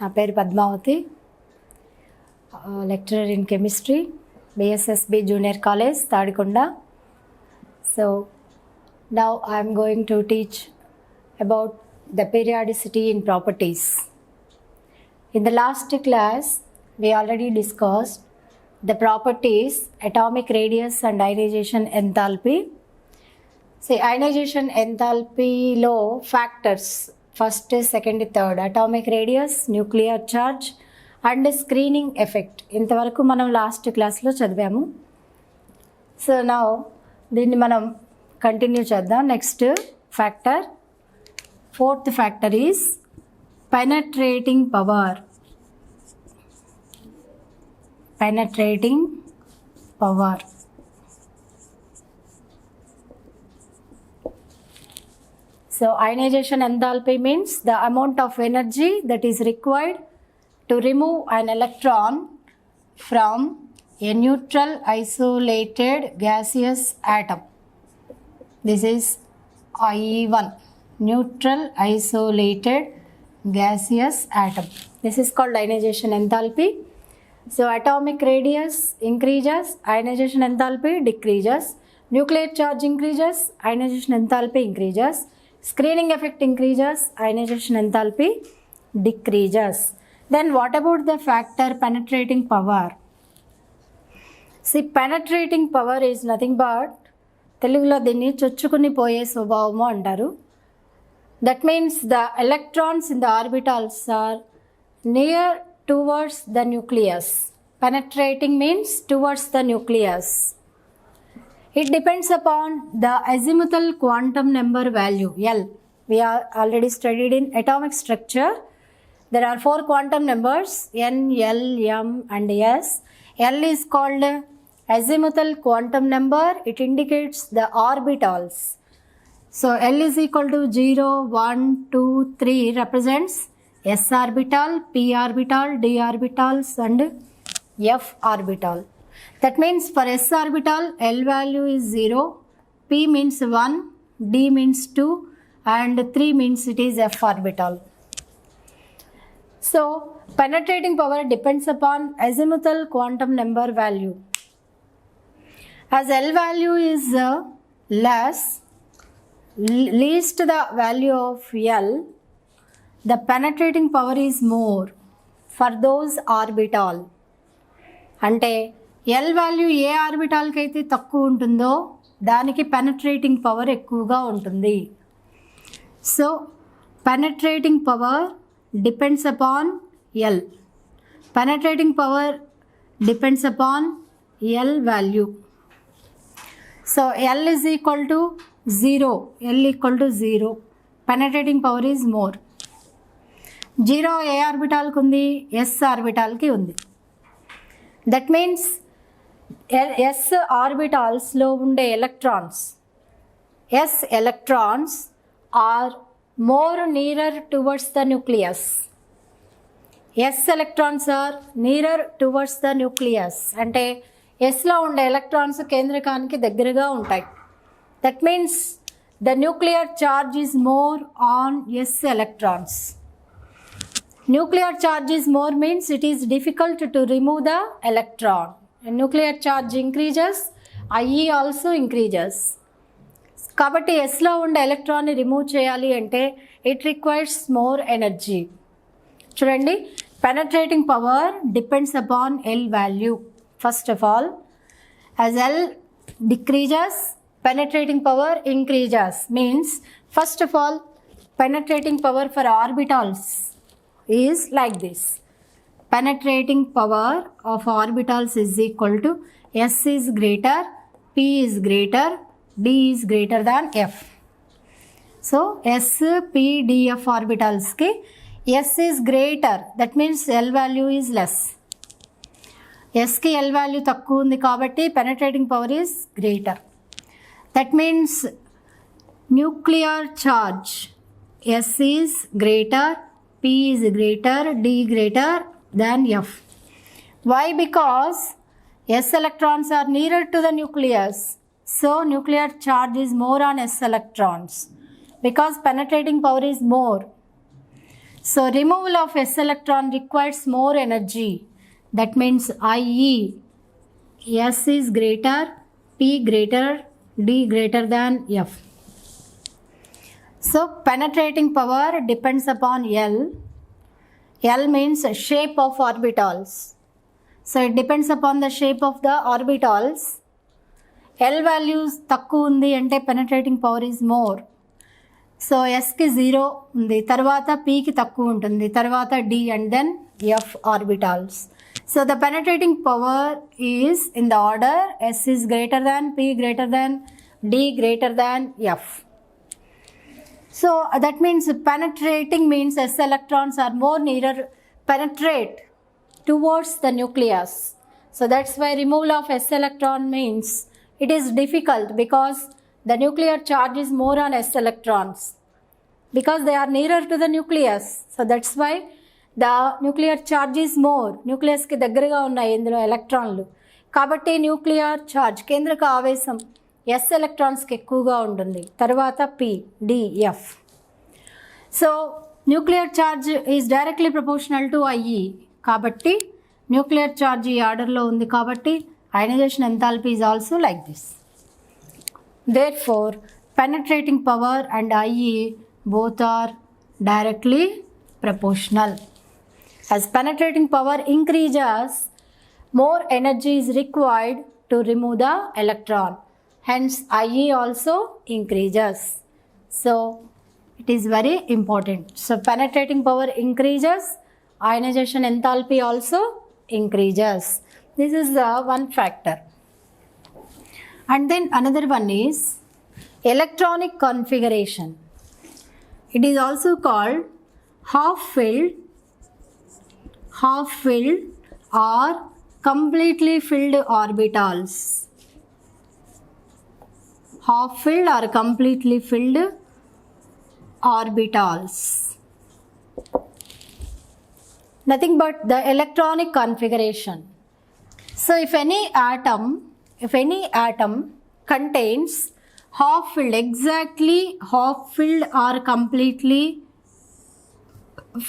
నా పేరు Padmavathi, lecturer in chemistry, BSSB junior college Tadikonda. So now I am going to teach about the periodicity in properties. In the last class we already discussed the properties atomic radius and ionization enthalpy. See, ionization enthalpy లో factors first, second, third atomic radius, nuclear charge and screening effect ఇంతవరకు మనం last క్లాస్లో చదివాము. So now దీన్ని మనం continue చేద్దాం. Next factor, fourth factor is penetrating power. Penetrating power. So ionization enthalpy means the amount of energy that is required to remove an electron from a neutral isolated gaseous atom. This is IE1, neutral isolated gaseous atom. This is called ionization enthalpy. So atomic radius increases, ionization enthalpy decreases. Nuclear charge increases, ionization enthalpy increases. Screening effect increases, ionization enthalpy decreases. Then what about the factor penetrating power? See, penetrating power is nothing but తెలుగులో దీన్ని చొచ్చుకుని పోయే స్వభావము అంటారు. That means the electrons in the orbitals are near towards the nucleus. Penetrating means towards the nucleus. It depends upon the azimuthal quantum number value, L. We are already studied in atomic structure. There are 4 quantum numbers, N, L, M and S. L is called azimuthal quantum number. It indicates the orbitals. So L is equal to 0, 1, 2, 3 represents S orbital, P orbital, D orbitals and F orbital. That means for S orbital, L value is 0, P means 1, D means 2 and 3 means it is F orbital. So penetrating power depends upon azimuthal quantum number value. As L value is least the value of L, the penetrating power is more for those orbital. అంటే L value ఏ ఆర్బిటాల్కి అయితే తక్కువ ఉంటుందో దానికి penetrating power ఎక్కువగా ఉంటుంది. So penetrating power depends upon L. Penetrating power depends upon L value. So L is equal to 0. L equal to 0. Penetrating power is more. 0 ఏ ఆర్బిటాల్కి ఉంది? S ఆర్బిటాల్కి ఉంది. That means S orbitals లో ఉండే electrons, S electrons are more nearer towards the nucleus. S electrons are nearer towards the nucleus. అంటే Sలో ఉండే electrons కేంద్రకానికి దగ్గరగా ఉంటాయి. That means the nuclear charge is more on S electrons. Nuclear charge is more means it is difficult to remove the electron. And nuclear charge increases, IE also increases. కాబట్టి Sలో ఉండే ఎలక్ట్రాన్ని remove చేయాలి అంటే it requires more energy. చూడండి, penetrating power depends upon L value. First of all, as L decreases penetrating power increases. Means first of all penetrating power for orbitals is like this. Penetrating power of orbitals is equal to S is greater, P is greater, D is greater than F. So S, P, D, F orbitals ki S is greater, that means L value is less. S ki L value takku undi kabatti penetrating power is greater. That means nuclear charge S is greater, P is greater, D greater than F. Why? Because S electrons are nearer to the nucleus. So nuclear charge is more on S electrons because penetrating power is more. So removal of s electron requires more energy. That means IE, S is greater, P greater, D greater than F. So penetrating power depends upon L. L means shape of orbitals. So it depends upon the shape of the orbitals. L values తక్కువ ఉంది అంటే penetrating power is more. So ఎస్కి 0 ఉంది, తర్వాత పీకి తక్కువ ఉంటుంది, తర్వాత d and then f orbitals. So the penetrating power is in the order s is greater than, p greater than, d greater than f. So that means penetrating means s electrons are more nearer penetrate towards the nucleus. So that's why removal of s electron means it is difficult because the nuclear charge is more on s electrons because they are nearer to the nucleus. So that's why the nuclear charge is more. nucleus ki దగ్గరగా ఉన్నాయి ఇందులో ఎలక్ట్రాన్లు కాబట్టి nuclear charge కేంద్రక ఆవేశం s electrons కి ఎక్కువగా ఉంటుంది, తర్వాత p, d, f. So nuclear charge is directly proportional to IE కాబట్టి న్యూక్లియర్ ఛార్జ్ ఈ ఆర్డర్లో ఉంది కాబట్టి ionization enthalpy is also like this. Therefore, penetrating power and IE both are directly proportional. As penetrating power increases, more energy is required to remove the electron. Hence, IE also increases. So, it is very important. So, penetrating power increases, ionization enthalpy also increases. This is the one factor. And then another one is electronic configuration. It is also called half-filled or completely filled orbitals. Half-filled or completely filled orbitals. Nothing but the electronic configuration. So if any atom contains half-filled, exactly half-filled or completely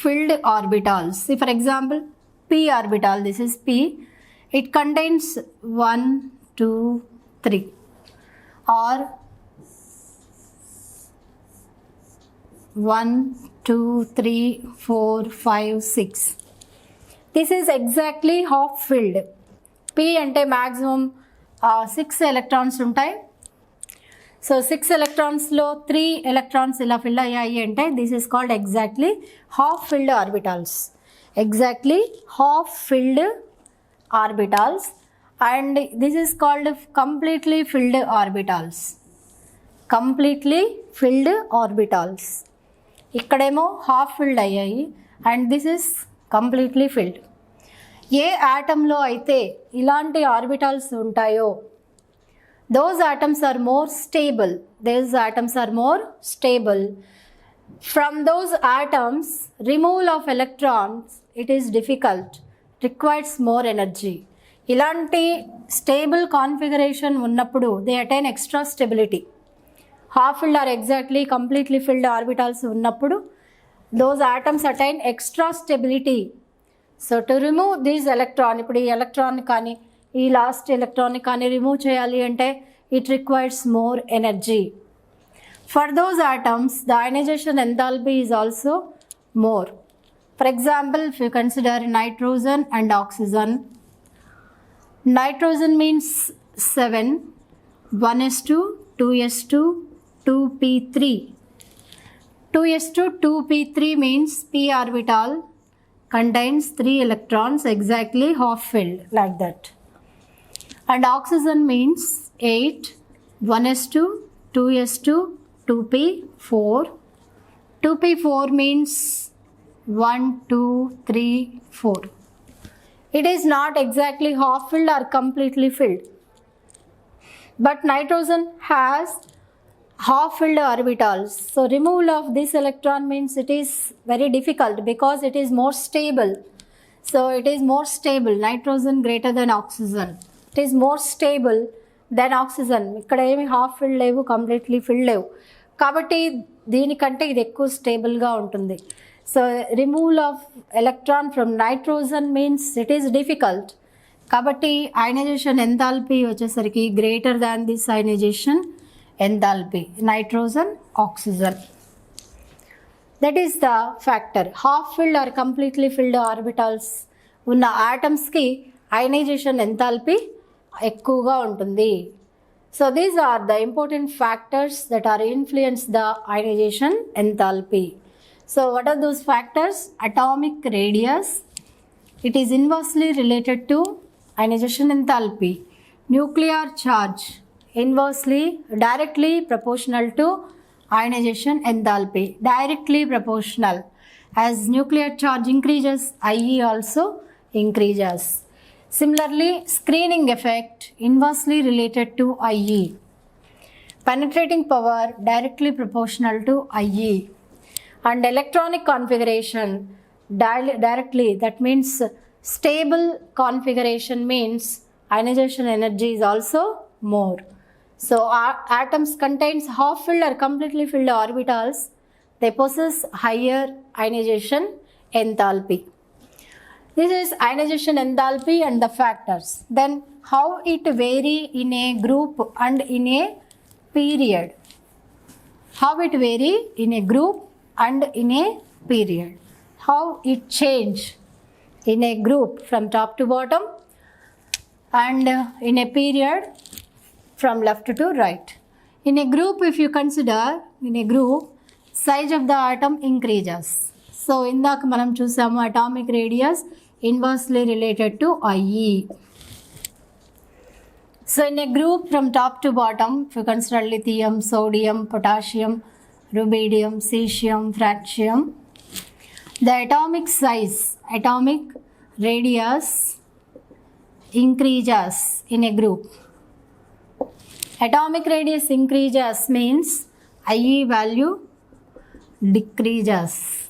filled orbitals. See for example, p orbital, this is p, it contains 1, 2, 3 or 1, 2, 3, 4, 5, 6. This is exactly half-filled. p అంటే maximum 6 electrons ఉంటాయి. So 6 ఎలక్ట్రాన్స్లో 3 electrons ఇలా fill అయ్యాయి అంటే this is called exactly half filled orbitals. Exactly half filled orbitals and this is called completely filled orbitals. Completely filled orbitals. ఇక్కడేమో half filled అయ్యాయి and this is completely filled. ఏ ఆటంలో అయితే ఇలాంటి ఆర్బిటాల్స్ ఉంటాయో those atoms are more stable. Those atoms are more stable. From those atoms, removal of electrons, it is difficult, requires more energy. ఇలాంటి stable configuration ఉన్నప్పుడు they attain extra stability. Half filled or exactly completely filled orbitals ఉన్నప్పుడు those atoms attain extra stability. So to remove these electron, ఇప్పుడు ఈ electron కానీ ఈ last electron కానీ remove చేయాలి అంటే it requires more energy. For those atoms the ionization enthalpy is also more. For example if you consider nitrogen and oxygen. Nitrogen means 7, 1s2, 2s2, 2p3. 2s2, 2p3 means p orbital contains 3 electrons, exactly half filled like that. And oxygen means 8, 1s2, 2s2, 2p4. 2p4 means 1, 2, 3, 4. It is not exactly half filled or completely filled. But nitrogen has half filled orbitals. So removal of this electron means it is very difficult because it is more stable. So it is more stable. Nitrogen greater than oxygen. It is more stable than oxygen. ఇక్కడ ఏమి half field లేవు, completely field లేవు కాబట్టి దీనికంటే ఇది ఎక్కువ స్టేబుల్గా ఉంటుంది. So removal of electron from nitrogen means it is difficult. కాబట్టి అయనైజేషన్ ఎంథాల్పీ వచ్చేసరికి greater than this ionization enthalpy nitrogen oxygen. That is the factor. Half filled or completely filled orbitals ఉన్న ఆటమ్స్కి అయనైజేషన్ ఎంథాల్పీ ఎక్కువగా ఉంటుంది. So these are the important factors that are influence the ionization enthalpy. So what are those factors? Atomic radius, it is inversely related to ionization enthalpy. Nuclear charge, inversely, directly proportional to ionization enthalpy, directly proportional. As nuclear charge increases, IE also increases. Similarly, screening effect, inversely related to IE. Penetrating power, directly proportional to IE. And electronic configuration directly, that means stable configuration means ionization energy is also more. So atoms contains half filled or completely filled orbitals, they possess higher ionization enthalpy. This is ionization enthalpy and the factors. Then how it vary in a group and in a period. How it vary in a group and in a period. How it change in a group from top to bottom and in a period from left to right. In a group, if you consider, in a group, size of the atom increases. So indaka manam chusamu atomic radius inversely related to IE. So in a group from top to bottom, if you consider lithium, sodium, potassium, rubidium, cesium, francium, the atomic size, atomic radius increases in a group. Atomic radius increases means IE value decreases.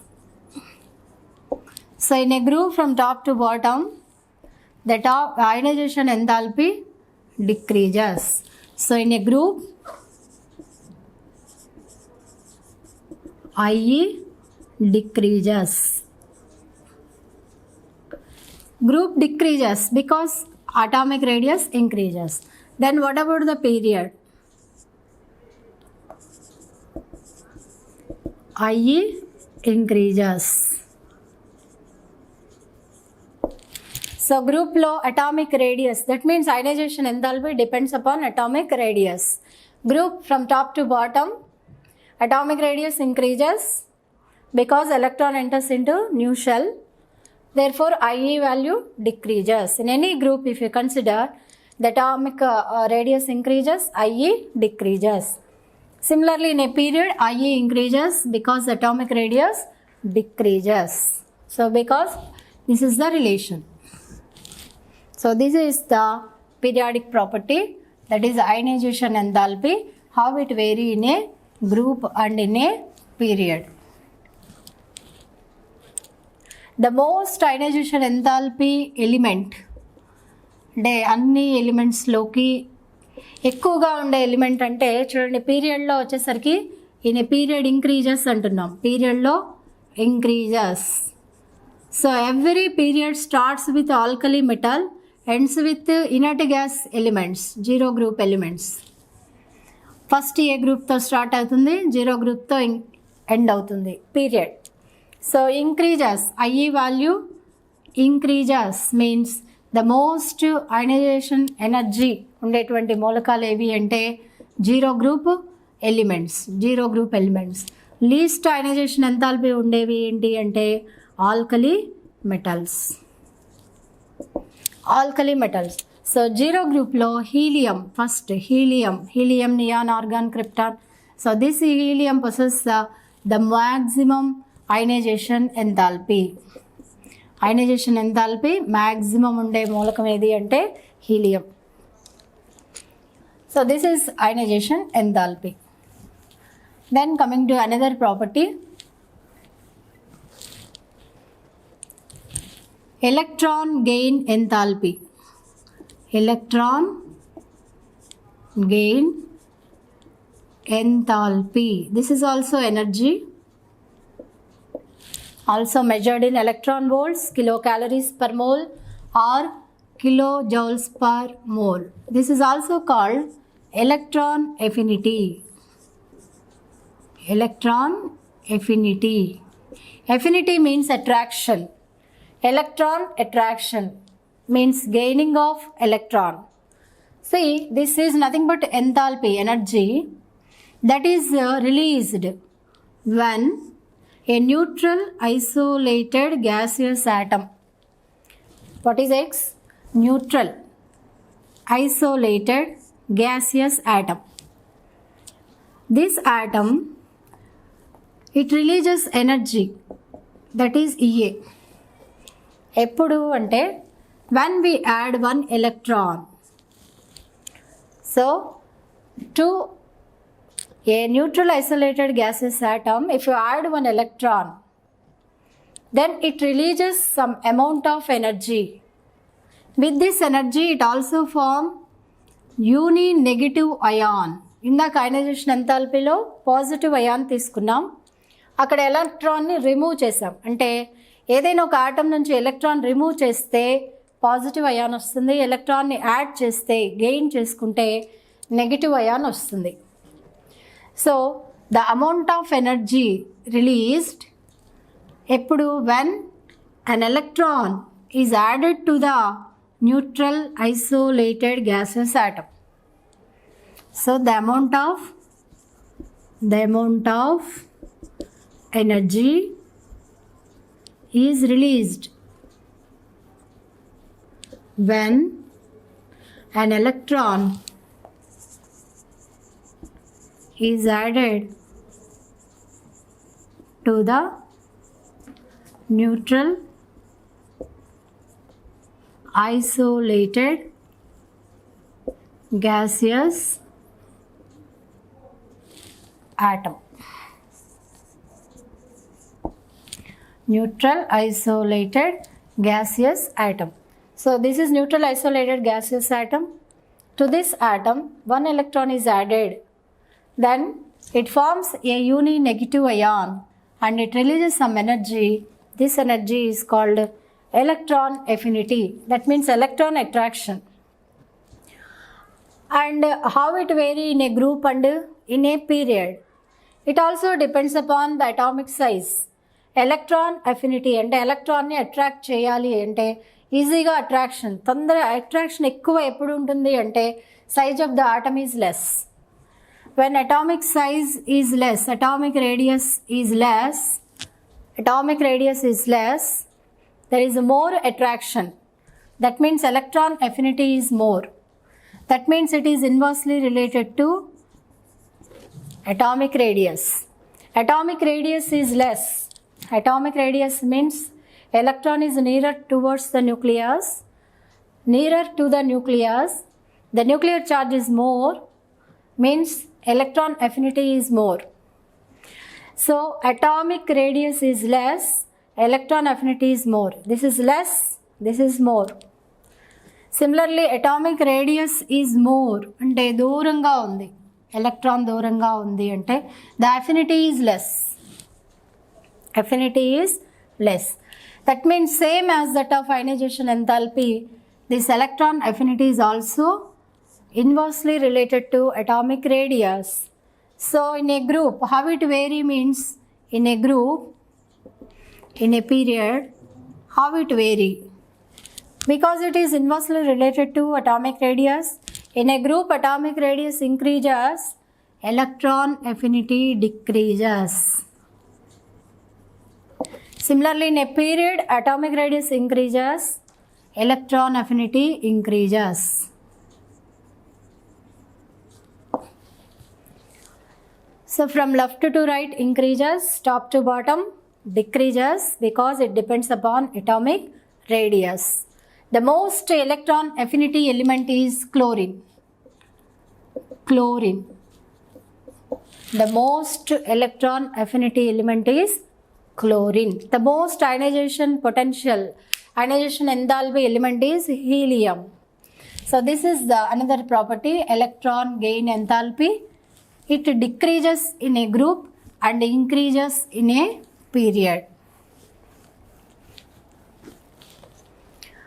So in a group from top to bottom, the ionization enthalpy decreases. So in a group, IE decreases. Group decreases because atomic radius increases. Then what about the period? IE increases. So group low atomic radius, that means ionization enthalpy depends upon atomic radius. Group from top to bottom, atomic radius increases because electron enters into new shell. Therefore, IE value decreases. In any group, if you consider the atomic radius increases, IE decreases. Similarly, in a period, IE increases because atomic radius decreases. So, because this is the relation. So, this is the periodic property, that is ionization enthalpy, how it vary in a group and in a period. The most ionization enthalpy element, అంటే అన్ని ఎలిమెంట్స్లోకి ఎక్కువగా ఉండే element అంటే చూడండి, పీరియడ్లో వచ్చేసరికి in a period increases అంటున్నాం, పీరియడ్లో increases. So every period starts with alkali metal, ends with inert gas elements, zero group elements. First A గ్రూప్తో స్టార్ట్ అవుతుంది, జీరో గ్రూప్తో ఎండ్ అవుతుంది period. So increases, IE value increases means the most ionization energy ఉండేటువంటి మూలకాలు ఏవి అంటే zero group elements, zero group elements. Least ionization enthalpy ఉండేవి ఏంటి అంటే alkali metals, alkali metals. So zero గ్రూప్లో helium, first helium neon argon krypton. So this helium possess the maximum ionization enthalpy. Ionization enthalpy maximum ఉండే మూలకం ఏది అంటే helium. So this is ionization enthalpy. Then coming to another property, electron gain enthalpy. Electron gain enthalpy. This is also energy. also measured in electron volts, kilocalories per mole or kilojoules per mole. This is also called electron affinity. Electron affinity. Affinity means attraction. Electron attraction means gaining of electron. See, this is nothing but enthalpy, energy that is released when a neutral isolated gaseous atom. What is X? Neutral isolated gaseous atom. This atom, it releases energy, that is EA. ఎప్పుడు అంటే when we add one electron. So to a neutral isolated gaseous atom, if you add one electron, then it releases some amount of energy. With this energy, it also form uni-negative ion. ఇందాక ionisation ఎంథాల్పీలో positive ion తీసుకున్నాం, అక్కడ ఎలక్ట్రాన్ని remove చేసాం. అంటే ఏదైనా ఒక atom నుంచి electron remove చేస్తే positive ion వస్తుంది, ఎలక్ట్రాన్ని యాడ్ చేస్తే గెయిన్ చేసుకుంటే నెగిటివ్ అయాన్ వస్తుంది. So the amount of energy released ఎప్పుడు when an electron is added to the neutral isolated gaseous atom. So the amount of energy is released when an electron is added to the neutral isolated gaseous atom. Neutral isolated gaseous atom. So this is neutral isolated gaseous atom. To this atom, one electron is added. Then it forms a uni-negative ion and it releases some energy. This energy is called electron affinity. That means electron attraction. And how it vary in a group and in a period. It also depends upon the atomic size. Electron affinity అంటే ఎలక్ట్రాన్ని attract చేయాలి అంటే ఈజీగా attraction, attraction ఎక్కువ ఎప్పుడు ఉంటుంది అంటే size of the atom is less. When atomic size is less, atomic radius is less, there is more attraction. That means electron affinity is more. That means it is inversely related to atomic radius. Atomic radius is less. Atomic radius means electron is nearer towards the nucleus. Nearer to the nucleus, the nuclear charge is more, means electron affinity is more. So atomic radius is less, electron affinity is more. This is less, this is more. Similarly, atomic radius is more అంటే దూరంగా ఉంది, electron దూరంగా ఉంది అంటే the affinity is less. Affinity is less. That means same as that of ionization enthalpy, this electron affinity is also inversely related to atomic radius. So in a group, how it vary means in a group, in a period, how it vary? Because it is inversely related to atomic radius. In a group, atomic radius increases, electron affinity decreases. Similarly, in a period, atomic radius increases, electron affinity increases. So from left to right increases, top to bottom decreases because it depends upon atomic radius. The most electron affinity element is chlorine. Chlorine. The most electron affinity element is chlorine. The most ionization potential, ionization enthalpy element is helium. So this is the another property, electron gain enthalpy. It decreases in a group and increases in a period.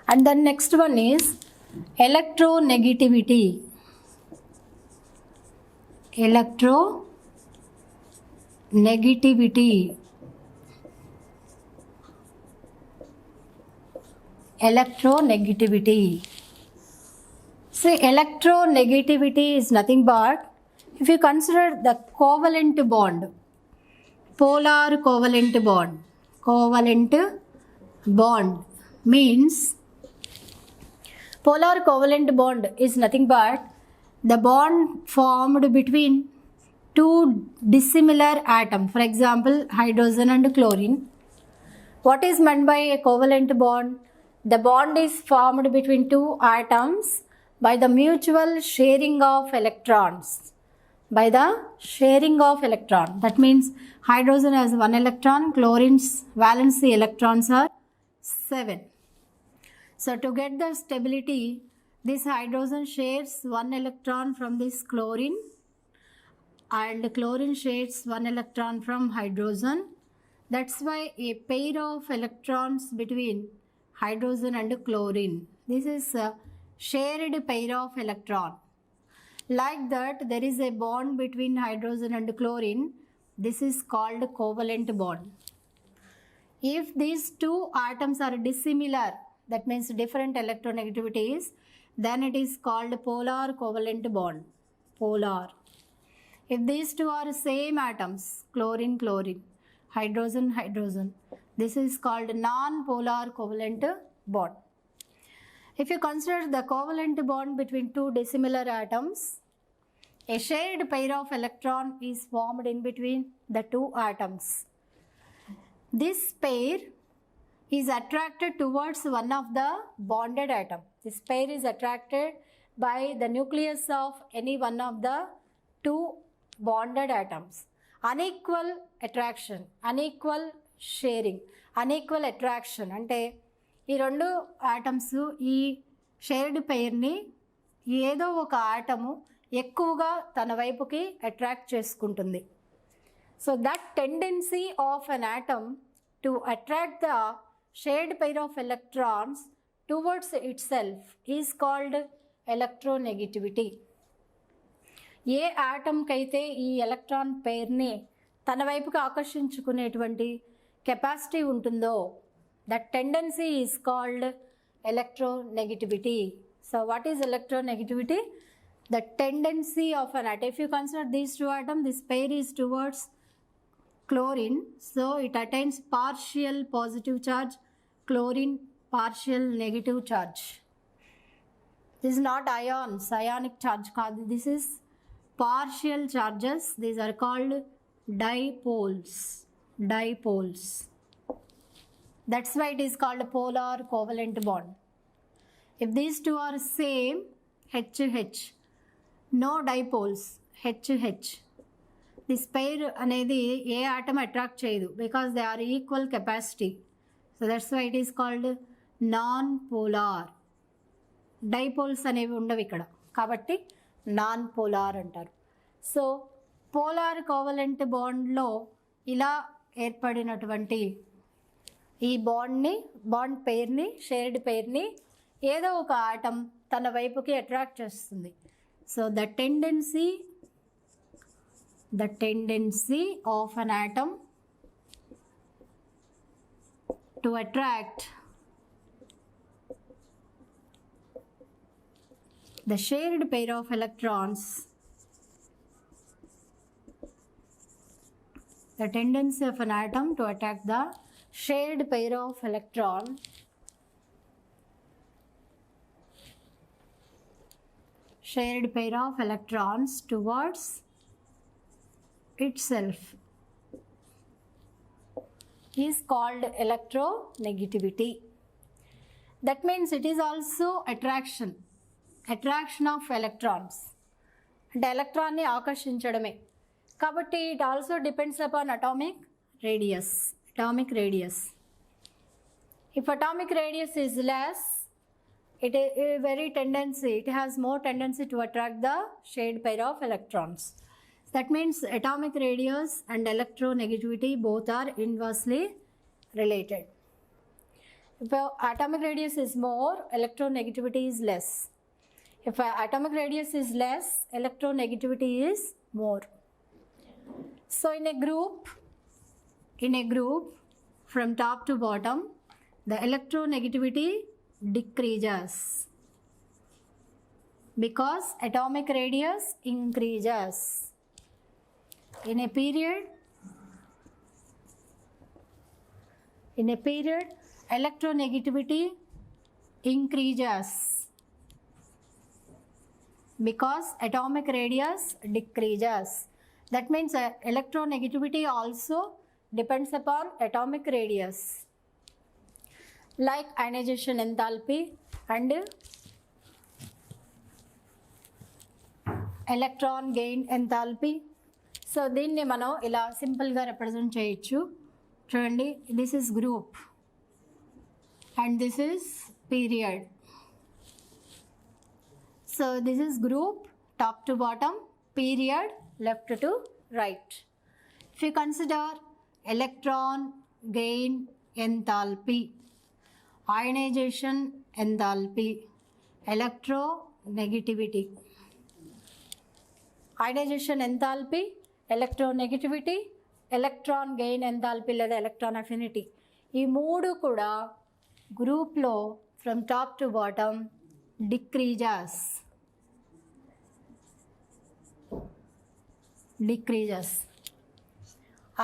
And then next one is electronegativity. Electronegativity. See, electronegativity is nothing but, if you consider the covalent bond, polar covalent bond means, polar covalent bond is nothing but the bond formed between two dissimilar atoms, for example hydrogen and chlorine. What is meant by a covalent bond? The bond is formed between two atoms by the mutual sharing of electrons. That means hydrogen has 1 electron, chlorine's valency electrons are 7. So to get the stability, this hydrogen shares 1 electron from this chlorine, and chlorine shares 1 electron from hydrogen. That's why a pair of electrons between hydrogen and chlorine. This is a shared pair of electron. Like that, there is a bond between hydrogen and chlorine. This is called covalent bond. If these two atoms are dissimilar, that means different electronegativities, then it is called polar covalent bond. Polar. If these two are same atoms, chlorine, chlorine, hydrogen, hydrogen, this is called non-polar covalent bond. If you consider the covalent bond between two dissimilar atoms, a shared pair of electron is formed in between the two atoms. This pair is attracted towards one of the bonded atom. This pair is attracted by the nucleus of any one of the two bonded atoms. Unequal attraction, unequal sharing, unequal attraction అంటే ఈ రెండు atoms ఈ shared పెయిర్ని ఏదో ఒక atom ఎక్కువగా తన వైపుకి attract చేసుకుంటుంది. So that tendency of an atom to attract the shared pair of electrons towards itself is called electronegativity. ఏ ఆటమ్కి అయితే ఈ ఎలక్ట్రాన్ పెయిర్ని తన వైపుకి ఆకర్షించుకునేటువంటి కెపాసిటీ ఉంటుందో, that tendency is called electronegativity. So what is electronegativity? The tendency of an atom. If you consider these two atoms, this pair is towards chlorine, so it attains partial positive charge, chlorine partial negative charge. This is not ions, ionic charge. This is partial charges. These are called dipoles. That's why it is called a polar covalent bond. If these two are same, H, no dipoles, H. This pair అనేది ఏ atom attract చేయదు because they are equal capacity. So that's why it is called non-polar. Dipoles అనేవి ఉండవు ఇక్కడ, కాబట్టి non-polar అంటారు. So polar covalent బాండ్లో ఇలా ఏర్పడినటువంటి ఈ బాండ్ పెయిర్ని, షేర్డ్ పెయిర్ని ఏదో ఒక ఆటం తన వైపుకి అట్రాక్ట్ చేస్తుంది. So the tendency of an atom to attract the shared pair of electrons, the tendency of an atom to attack the shared pair of electrons towards itself is called electronegativity. That means it is also attraction of electrons. అంటే ఎలక్ట్రాన్ని ఆకర్షించడమే కాబట్టి it also depends upon atomic radius. If atomic radius is less, it has more tendency to attract the shared pair of electrons. That means atomic radius and electronegativity both are inversely related. If atomic radius is more, electronegativity is less. If atomic radius is less, electronegativity is more. So in a group from top to bottom, the electronegativity decreases because atomic radius increases. In a period, electronegativity increases because atomic radius decreases. That means electronegativity also depends upon atomic radius, like ionization enthalpy and electron gain enthalpy. So దీన్ని మనం ఇలా సింపుల్గా represent చేయొచ్చు. చూడండి, this is group and this is period. So this is group top to bottom, period left to right. If you consider electron gain enthalpy, ionization enthalpy, electronegativity, ionization enthalpy, electronegativity, electron gain enthalpy లేదా electron affinity, ఈ మూడు కూడా గ్రూప్లో from top to bottom decreases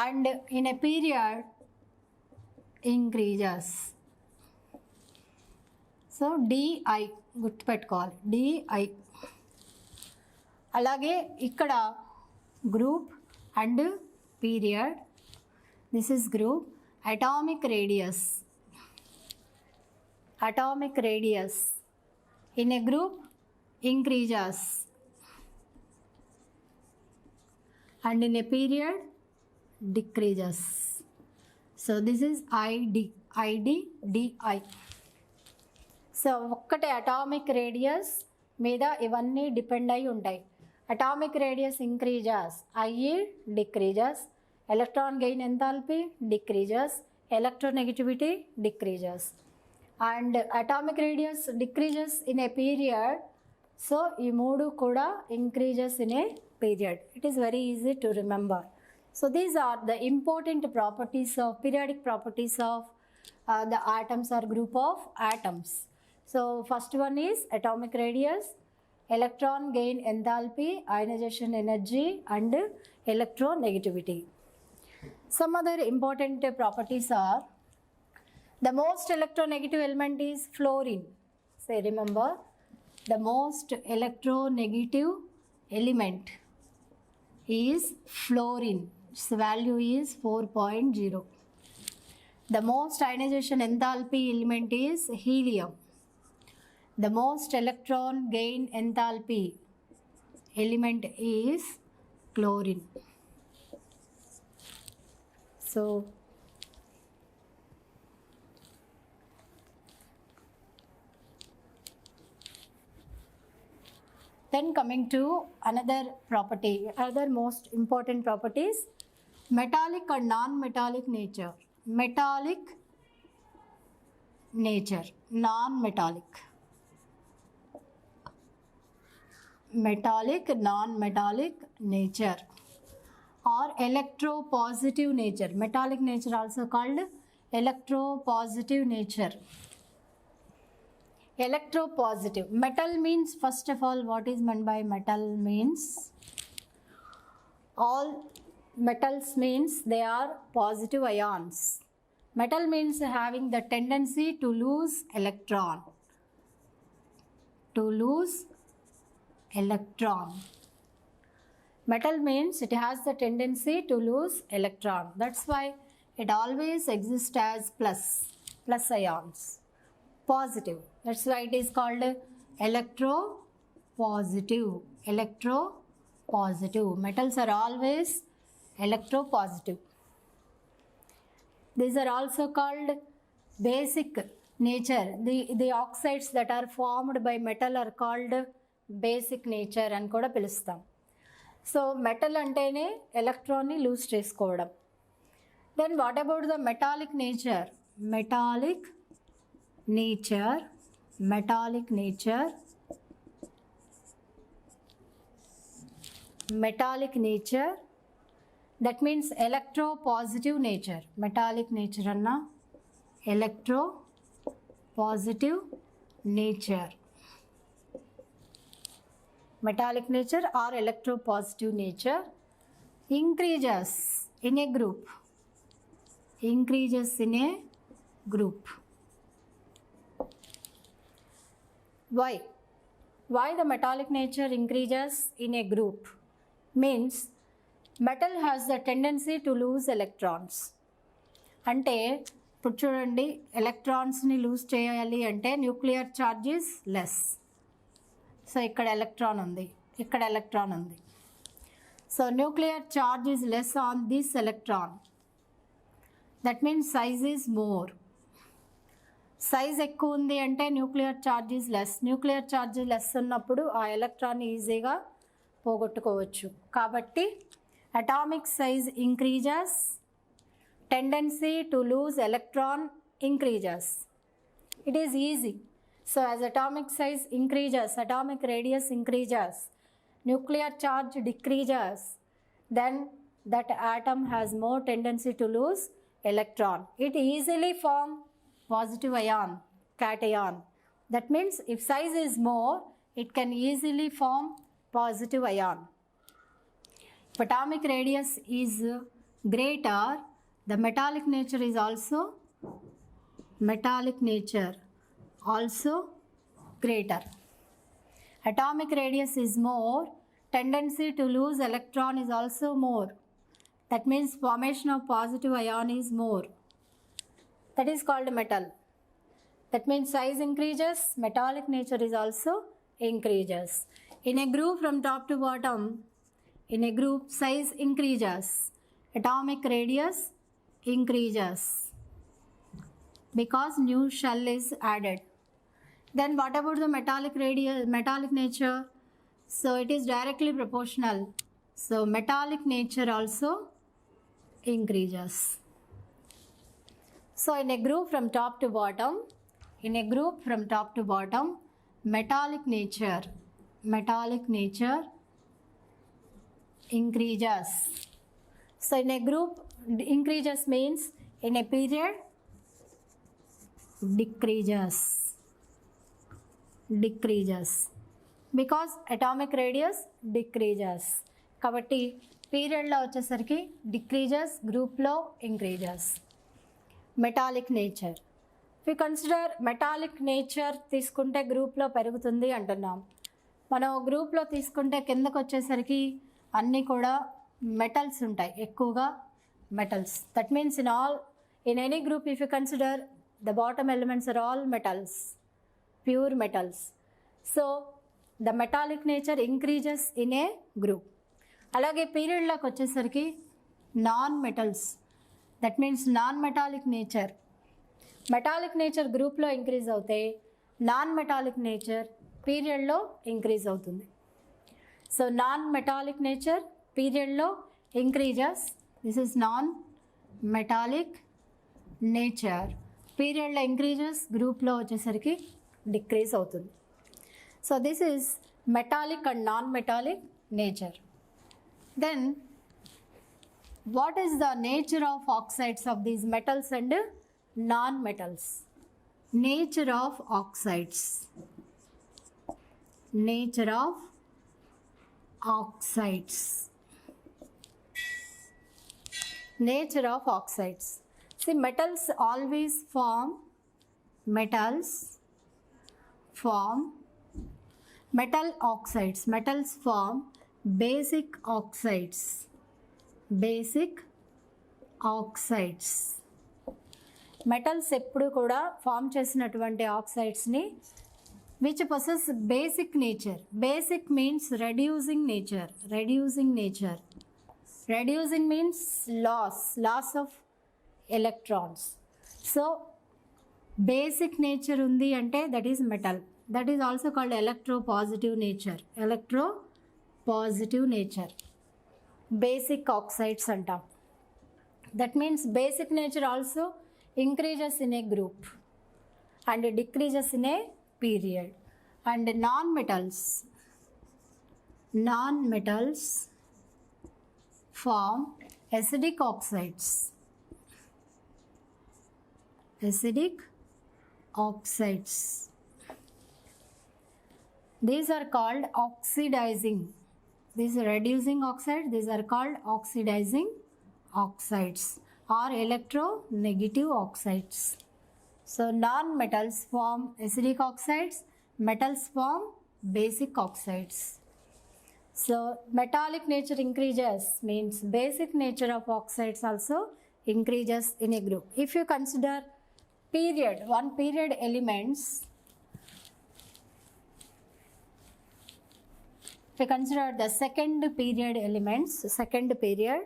and in a period increases. So DI గుర్తుపెట్టుకోవాలి, DI. అలాగే ఇక్కడ group and period, this is group. Atomic radius in a group increases and in a period decreases. So this is ID, DI. So ఒక్కటే atomic radius మీద ఇవన్నీ depend అయి ఉంటాయి. Atomic radius increases, IE decreases, electron gain enthalpy decreases, electronegativity decreases and atomic radius decreases in a period. So ఈ మూడు కూడా increases in a period. It is very easy to remember. So these are the important properties of periodic properties of the atoms or group of atoms. So first one is atomic radius, electron gain enthalpy, ionization energy and electronegativity. Some other important properties are the most electronegative element is fluorine. Say remember, the most electronegative element is fluorine. Its value is 4.0. The most ionization enthalpy element is helium. The most electron gain enthalpy element is chlorine. So then coming to another property, other most important properties, metallic and non-metallic nature. Metallic, non-metallic. Metallic, non-metallic nature or electropositive nature. Metallic nature also called electropositive nature. Electropositive. Metal means, first of all, what is meant by metal means? All metals means they are positive ions. Metal means having the tendency to lose electron. Metal means it has the tendency to lose electron. That's why it always exists as plus ions. Positive. That's why it is called electropositive. Metals are always electropositive. These are also called basic nature. The oxides that are formed by metal are called basic nature అని కూడా పిలుస్తాం. So metal అంటేనే ఎలక్ట్రాన్ని lose చేసుకోవడం. Then what about the metallic nature? Metallic nature, metallic nature, metallic nature, that means electropositive nature. Metallic nature anna electropositive nature. Metallic nature or electropositive nature increases in a group. Increases in a group. Why? Why the metallic nature increases in a group? Means metal has the tendency to lose electrons. అంటే ఇప్పుడు చూడండి, ఎలక్ట్రాన్స్ని loose చేయాలి అంటే nuclear charge is less. So ఇక్కడ electron ఉంది, ఇక్కడ electron ఉంది. So nuclear charge is less on this electron. That means size is more. Size ఎక్కువ ఉంది అంటే nuclear charge is less. Nuclear charge less ఉన్నప్పుడు ఆ ఎలక్ట్రాన్ ఈజీగా పోగొట్టుకోవచ్చు. కాబట్టి atomic size increases, tendency to lose electron increases. It is easy. So as atomic size increases, atomic radius increases, nuclear charge decreases, then that atom has more tendency to lose electron. It easily form positive ion, cation. That means if size is more, it can easily form positive ion. If atomic radius is greater, the metallic nature is also greater. Atomic radius is more, tendency to lose electron is also more. That means formation of positive ion is more. That is called metal. That means size increases, metallic nature is also increases. In a group from top to bottom, in a group size increases, atomic radius increases because new shell is added. Then what about the metallic nature? So it is directly proportional. So metallic nature also increases. So in a group from top to bottom, metallic nature increases. So in a group, increases means in a period decreases because atomic radius decreases. కాబట్టి పీరియడ్లో వచ్చేసరికి decreases, గ్రూప్లో increases. Metallic nature, if you consider metallic nature తీసుకుంటే గ్రూప్లో పెరుగుతుంది అంటున్నాం. మనం గ్రూప్లో తీసుకుంటే కిందకు వచ్చేసరికి అన్నీ కూడా మెటల్స్ ఉంటాయి, ఎక్కువగా metals. That means in any group, if you consider, the bottom elements are all metals, pure metals. So the metallic nature increases in a group. అలాగే పీరియడ్లోకి వచ్చేసరికి non metals, that means non metallic nature. Metallic nature గ్రూప్లో increase అవుతే non metallic nature పీరియడ్లో increase అవుతుంది. So non metallic nature పీరియడ్లో increases. This is non-metallic nature. పీరియడ్లో increases, గ్రూప్లో వచ్చేసరికి డిక్రీజ్ అవుతుంది. So this is metallic and non metallic nature. Then what is the nature of oxides of these metals and non metals? Nature of oxides. Nature of oxides. Nature of oxides. See, metals always form metal oxides. Metals form basic oxides. Metals ఎప్పుడు కూడా form చేసినటువంటి ఆక్సైడ్స్ని which possess basic nature. Basic means reducing nature. Reducing means loss of electrons. So basic nature undi ante that is metal. That is also called electropositive nature. Basic oxides antam. That means basic nature also increases in a group. and decreases in a period. And non-metals form acidic oxides. These are called oxidizing. These are reducing oxide. These are called oxidizing oxides or electronegative oxides. So non-metals form acidic oxides, metals form basic oxides. So metallic nature increases means basic nature of oxides also increases in a group. If you consider one period elements, if you consider the second period elements, second period,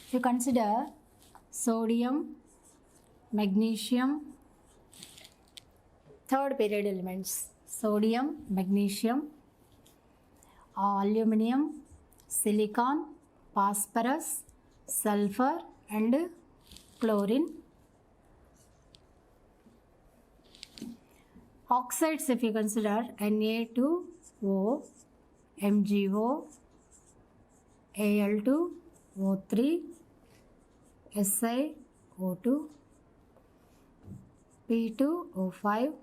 if you consider sodium, magnesium, third period elements, sodium, magnesium, aluminum, silicon, phosphorus, sulfur and chlorine. Oxides, if you consider Na2O, MgO, Al2O3, SiO2, P2O5,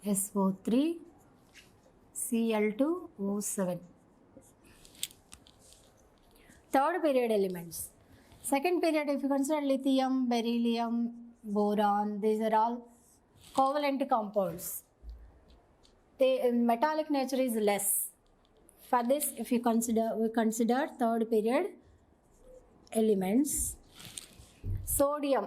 SO3, Cl2O7. Third period elements. Second period, if you consider lithium, beryllium, boron, these are all covalent compounds. The metallic nature is less. For this, if you we consider third period elements. Sodium,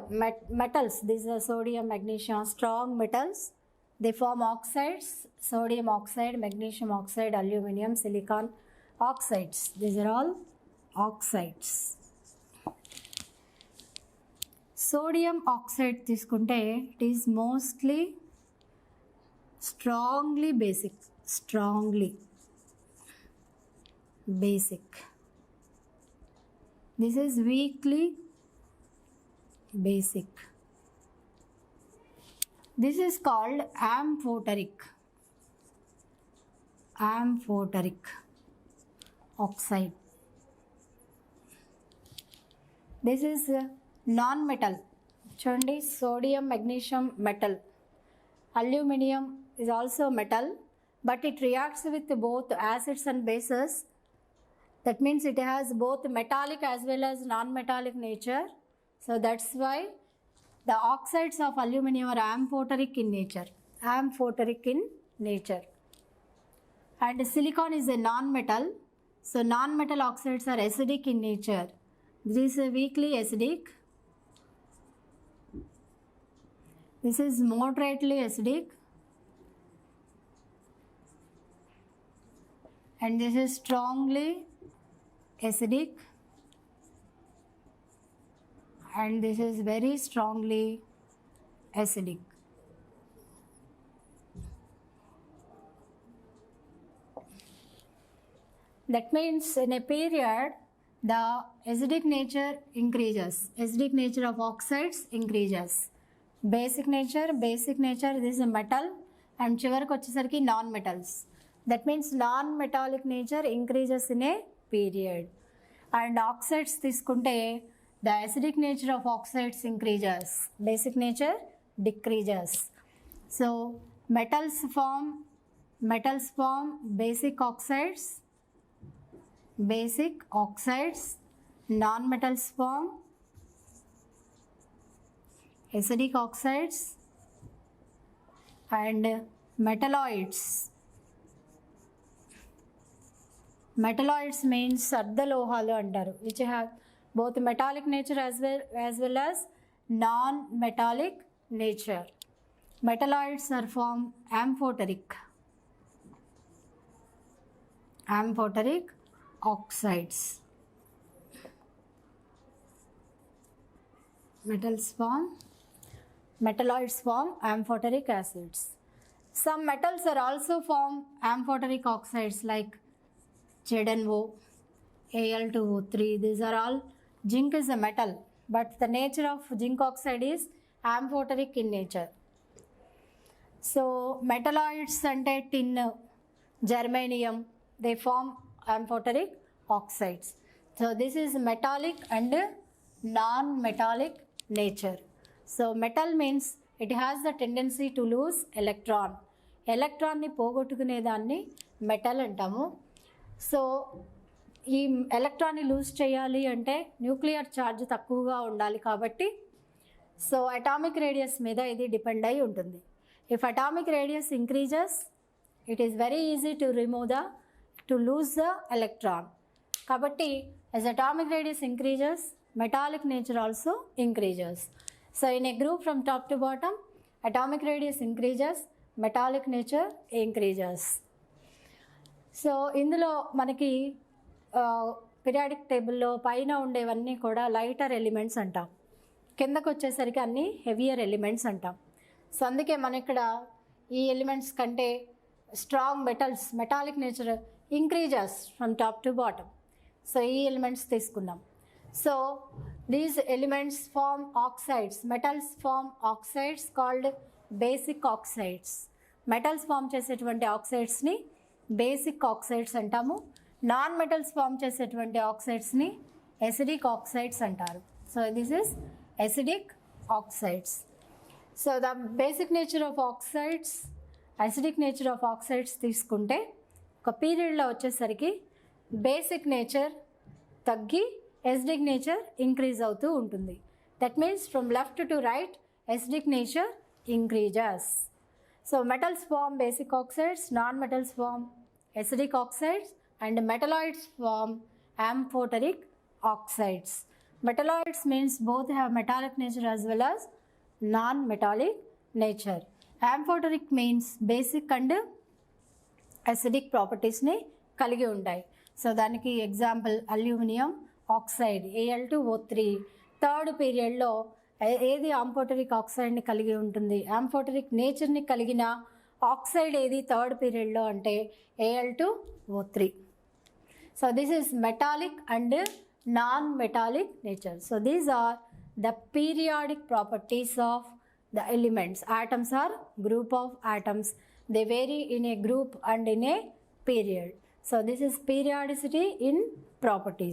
metals, these are sodium, magnesium, strong metals. They form oxides, sodium oxide, magnesium oxide, aluminum, silicon oxides. These are all oxides. Sodium oxide తీసుకుంటే it is mostly strongly basic. This is weakly basic. This is called amphoteric oxide. This is non-metal. Chandi, sodium, magnesium, metal. Aluminium is also metal, but it reacts with both acids and bases. That means it has both metallic as well as non-metallic nature. So that's why the oxides of aluminium are amphoteric in nature. And silicon is a non-metal. So non-metal oxides are acidic in nature. This is weakly acidic. This is moderately acidic. And this is strongly acidic. And this is very strongly acidic. That means in a period, the acidic nature increases. Acidic nature of oxides increases. Basic nature, this is a metal, and చివరికి వచ్చేసరికి non-metals. That means non-metallic nature increases in a period. And oxides తీసుకుంటే the acidic nature of oxides increases. Basic nature decreases. So metals form basic oxides, non-metals form acidic oxides, and metalloids. Metalloids means అర్ధలోహాలు అంటారు, which have both metallic nature as well as non-metallic nature. Metalloids are formed amphoteric oxides. Metalloids form amphoteric acids. Some metals are also form amphoteric oxides like ZnO, Al2O3. These are all, zinc is a metal, but the nature of zinc oxide is amphoteric in nature. So metalloids ante tin, germanium, they form amphoteric oxides. So this is metallic and non-metallic nature. So metal means it has the tendency to lose electron. ఎలక్ట్రాన్ని పోగొట్టుకునే దాన్ని metal అంటాము. So ఈ ఎలక్ట్రాన్ని loose చేయాలి అంటే nuclear charge తక్కువగా ఉండాలి కాబట్టి so atomic radius మీద ఇది డిపెండ్ అయి ఉంటుంది. If atomic radius increases it is very easy to lose the electron. కాబట్టి as atomic radius increases, metallic nature also increases. So in a group from top to bottom, atomic radius increases, metallic nature increases. So ఇందులో మనకి periodic టేబుల్లో పైన ఉండేవన్నీ కూడా lighter elements అంటాం, కిందకు వచ్చేసరికి అన్నీ హెవియర్ ఎలిమెంట్స్ అంటాం. సో అందుకే మన ఇక్కడ ఈ ఎలిమెంట్స్ కంటే strong metals, metallic nature increases from top to bottom. So ఈ ఎలిమెంట్స్ తీసుకున్నాం. So these elements form oxides, metals form oxides called basic oxides. Metals form చేసేటువంటి ఆక్సైడ్స్ని బేసిక్ ఆక్సైడ్స్ అంటాము. నాన్ మెటల్స్ ఫామ్ చేసేటువంటి ఆక్సైడ్స్ని ఎసిడిక్ ఆక్సైడ్స్ అంటారు. So this is acidic oxides. So the basic nature of oxides, acidic nature of oxides తీసుకుంటే ఒక పీరియడ్లో వచ్చేసరికి బేసిక్ నేచర్ తగ్గి ఎసిడిక్ నేచర్ ఇంక్రీజ్ అవుతూ ఉంటుంది. That means from left to right acidic nature increases. So metals form basic oxides, non metals form acidic oxides, and metalloids form amphoteric oxides. Metalloids means both have metallic nature as well as non-metallic nature. Amphoteric means basic and acidic properties ni kaligi untayi. So daniki example aluminium oxide Al2O3. Third పీరియడ్లో ఏది ఆంఫోటరిక్ ఆక్సైడ్ని కలిగి ఉంటుంది, ఆంఫోటరిక్ నేచర్ని కలిగిన oxide ఏది third పీరియడ్లో అంటే Al2O3. So this is metallic and non metallic nature. So these are the periodic properties of the elements. Atoms are group of atoms. They vary in a group and in a period. So this is periodicity in properties.